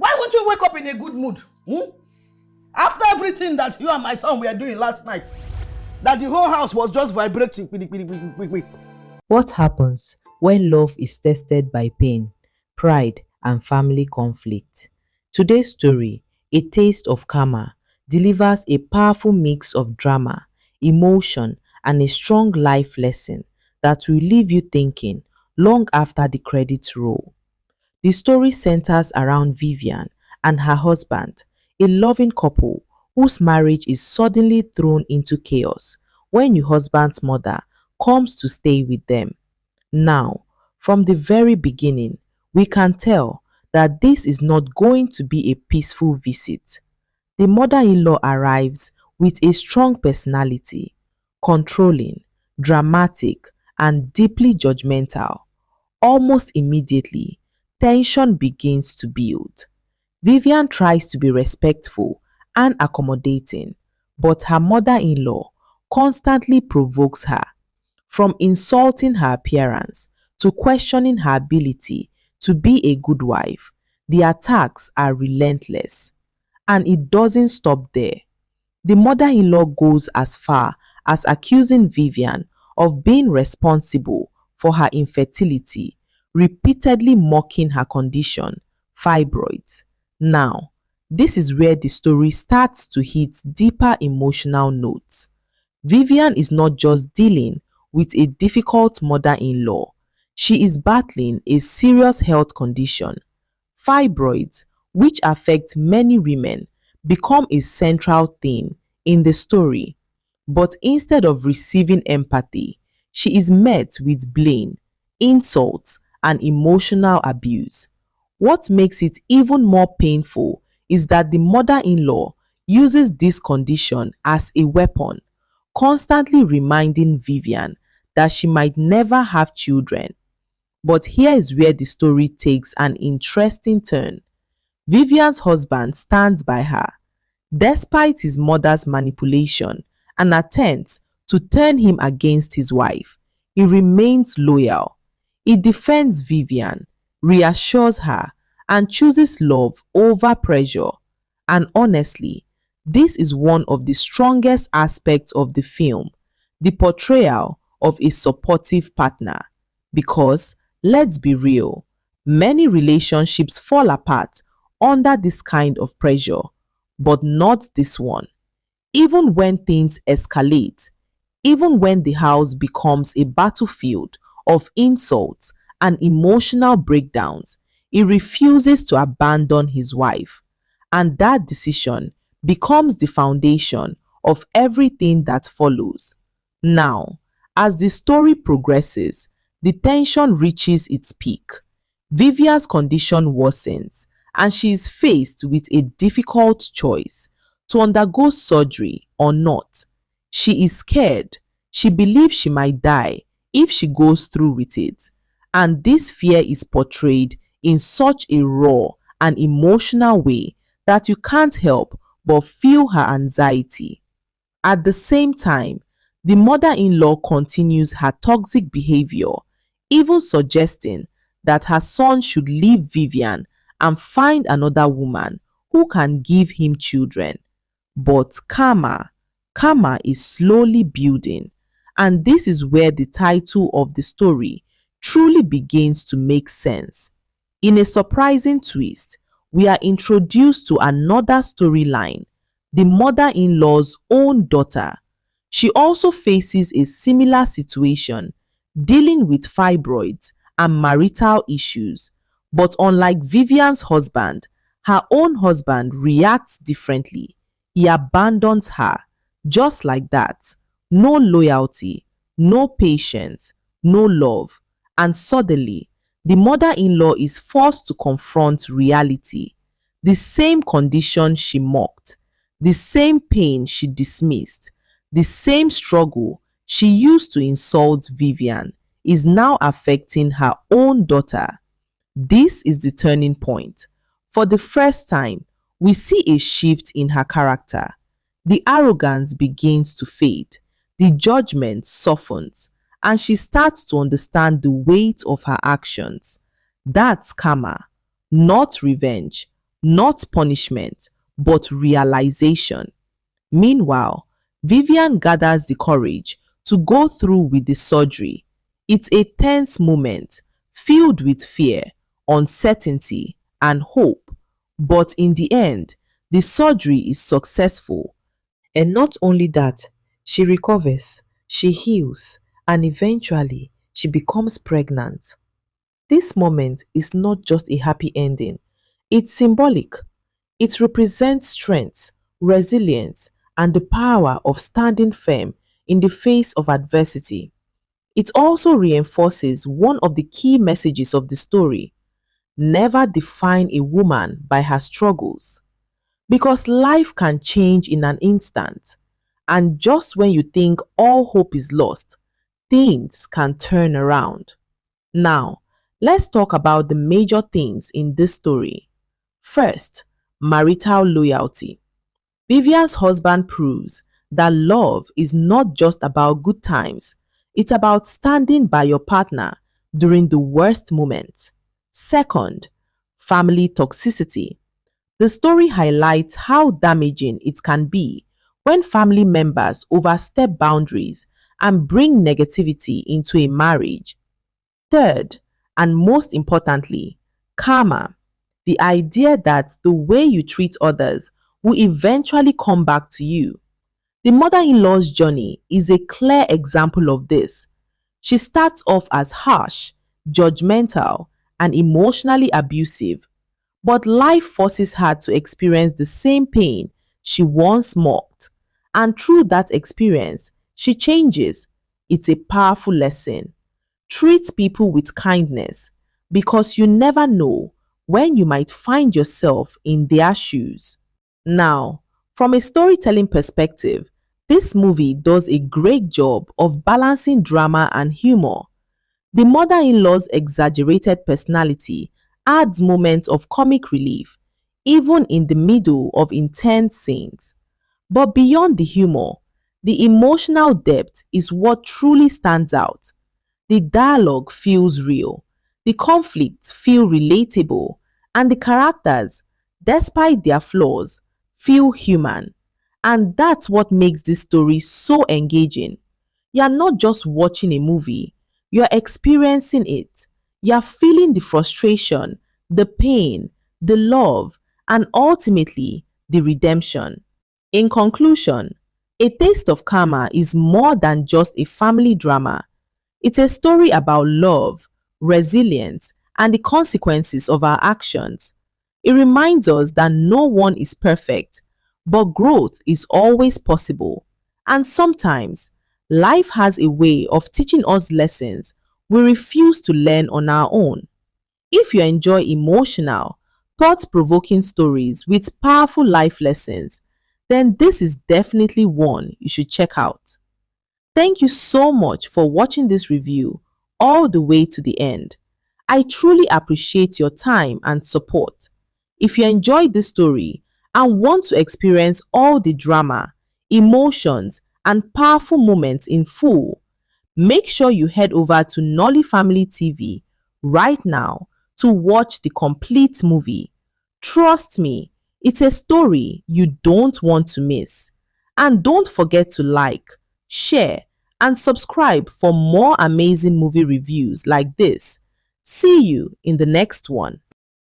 Why won't you wake up in a good mood? After everything that you and my son were doing last night, that the whole house was just vibrating. What happens when love is tested by pain, pride, and family conflict? Today's story, A Taste of Karma, delivers a powerful mix of drama, emotion, and a strong life lesson that will leave you thinking long after the credits roll. The story centers around Vivian and her husband, a loving couple whose marriage is suddenly thrown into chaos when your husband's mother comes to stay with them. Now, from the very beginning, we can tell that this is not going to be a peaceful visit. The mother-in-law arrives with a strong personality, controlling, dramatic, and deeply judgmental. Almost immediately, tension begins to build. Vivian tries to be respectful and accommodating, but her mother-in-law constantly provokes her, from insulting her appearance to questioning her ability to be a good wife. The attacks are relentless. And it doesn't stop there. The mother-in-law goes as far as accusing Vivian of being responsible for her infertility, repeatedly mocking her condition, fibroids. Now, this is where the story starts to hit deeper emotional notes. Vivian is not just dealing with a difficult mother-in-law. She is battling a serious health condition. Fibroids, which affect many women, become a central theme in the story. But instead of receiving empathy, she is met with blame, insults, and emotional abuse. What makes it even more painful is that the mother-in-law uses this condition as a weapon, constantly reminding Vivian that she might never have children. But here is where the story takes an interesting turn. Vivian's husband stands by her. Despite his mother's manipulation and attempts to turn him against his wife, he remains loyal. He defends Vivian, reassures her, and chooses love over pressure. And honestly, this is one of the strongest aspects of the film, the portrayal of a supportive partner. Because, let's be real, many relationships fall apart under this kind of pressure, but not this one. Even when things escalate, even when the house becomes a battlefield of insults and emotional breakdowns, he refuses to abandon his wife. And that decision becomes the foundation of everything that follows. Now, as the story progresses, the tension reaches its peak. Vivian's condition worsens, and she is faced with a difficult choice to undergo surgery or not. She is scared. She believes she might die if she goes through with it. And this fear is portrayed in such a raw and emotional way that you can't help but feel her anxiety. At the same time, the mother-in-law continues her toxic behavior, even suggesting that her son should leave Vivian and find another woman who can give him children. But karma is slowly building, and this is where the title of the story truly begins to make sense. In a surprising twist, we are introduced to another storyline, the mother-in-law's own daughter. She also faces a similar situation, dealing with fibroids and marital issues. But unlike Vivian's husband, her own husband reacts differently. He abandons her, just like that. No loyalty, no patience, no love. And suddenly, the mother-in-law is forced to confront reality. The same condition she mocked, the same pain she dismissed, the same struggle she used to insult Vivian is now affecting her own daughter. This is the turning point. For the first time, we see a shift in her character. The arrogance begins to fade, the judgment softens, and she starts to understand the weight of her actions. That's karma, not revenge, not punishment, but realization. Meanwhile, Vivian gathers the courage to go through with the surgery. It's a tense moment, filled with fear, uncertainty, and hope. But in the end, the surgery is successful. And not only that, she recovers, she heals, and eventually she becomes pregnant. This moment is not just a happy ending, it's symbolic. It represents strength, resilience, and the power of standing firm in the face of adversity. It also reinforces one of the key messages of the story: never define a woman by her struggles. Because life can change in an instant, and just when you think all hope is lost, things can turn around. Now, let's talk about the major things in this story. First, marital loyalty. Vivian's husband proves that love is not just about good times, it's about standing by your partner during the worst moments. Second, family toxicity. The story highlights how damaging it can be when family members overstep boundaries and bring negativity into a marriage. Third, and most importantly, karma. The idea that the way you treat others will eventually come back to you. The mother-in-law's journey is a clear example of this. She starts off as harsh, judgmental, and emotionally abusive, but life forces her to experience the same pain she once mocked. And through that experience, she changes. It's a powerful lesson. Treat people with kindness, because you never know when you might find yourself in their shoes. Now, from a storytelling perspective, this movie does a great job of balancing drama and humor. The mother-in-law's exaggerated personality adds moments of comic relief, even in the middle of intense scenes. But beyond the humor, the emotional depth is what truly stands out. The dialogue feels real, the conflicts feel relatable, and the characters, despite their flaws, feel human. And that's what makes this story so engaging. You're not just watching a movie, you're experiencing it. You're feeling the frustration, the pain, the love, and ultimately the redemption. In conclusion, A Taste of Karma is more than just a family drama. It's a story about love, resilience, and the consequences of our actions. It reminds us that no one is perfect, but growth is always possible. And sometimes, life has a way of teaching us lessons we refuse to learn on our own. If you enjoy emotional, thought-provoking stories with powerful life lessons, then this is definitely one you should check out. Thank you so much for watching this review all the way to the end. I truly appreciate your time and support. If you enjoyed this story and want to experience all the drama, emotions, and powerful moments in full, make sure you head over to Nolly Family TV right now to watch the complete movie. Trust me, it's a story you don't want to miss. And don't forget to like, share, and subscribe for more amazing movie reviews like this. See you in the next one.